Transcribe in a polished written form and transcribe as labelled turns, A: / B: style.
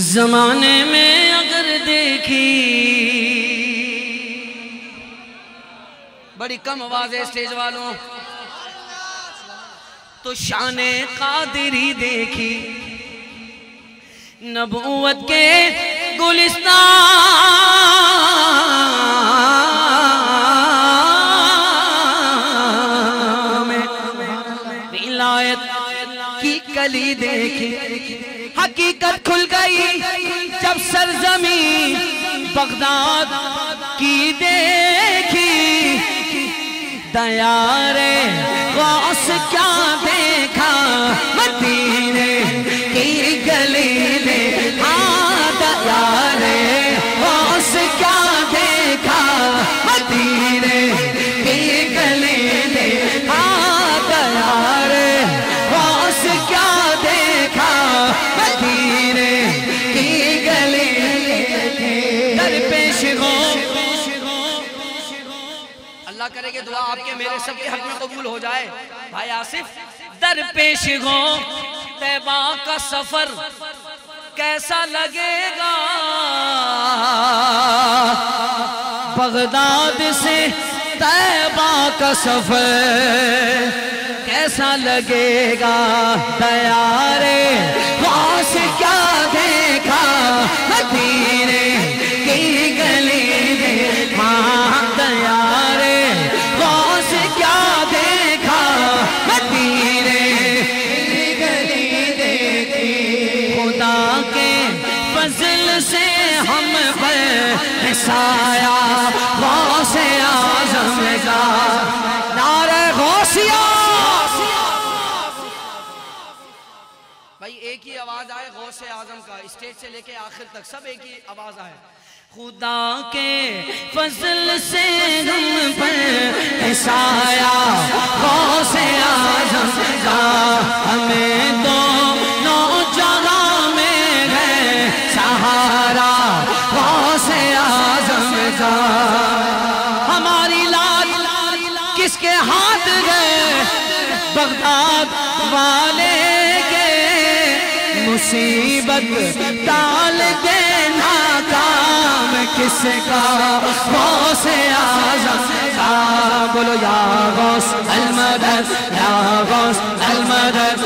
A: زمانے میں اگر دیکھی بڑی کم آواز ہے اسٹیج والوں تو شان قادری دیکھی نبوت کے گلستان میں ولایت کی کلی دیکھی حقیقت کھل گئی جب سرزمین بغداد کی دیکھی دیار غوث کیا دیکھا مدینے کی گلی دیکھا دیار غوث کیا دیکھا مدینے کی گلی دیکھا دیار غوث کیا دیکھا مدینے کی گلی در پیش ہو اللہ کرے کہ دعا آپ کے میرے سب کے حق میں قبول ہو جائے بھائی آصف در پیش ہو طیبہ کا سفر کیسا لگے گا بغداد سے طیبہ کا سفر کیسا لگے گا دیار غوث کیا دیکھا مدینے کی گلی دیکھا دیار غوث کیا دیکھا مدینے کی گلی دیکھی خدا کے فضل سے ہم پر سایہ غوث اعظم کا نعرہ غوثیہ بھائی ایک ہی آواز آئے غوث اعظم کا اسٹیج سے لے کے آخر تک سب ایک ہی آواز آئے خدا کے فضل سے ہم پر سایہ غوث اعظم کا ہمیں دونوں جگہ میں ہے سہارا غوث اعظم کا ہماری لات کس کے ہاتھ گئے بغداد والے کے مصیبت ٹال دے ناکام کس کا غوث اعظم کا بولو یا غوث المدد یا غوث المدد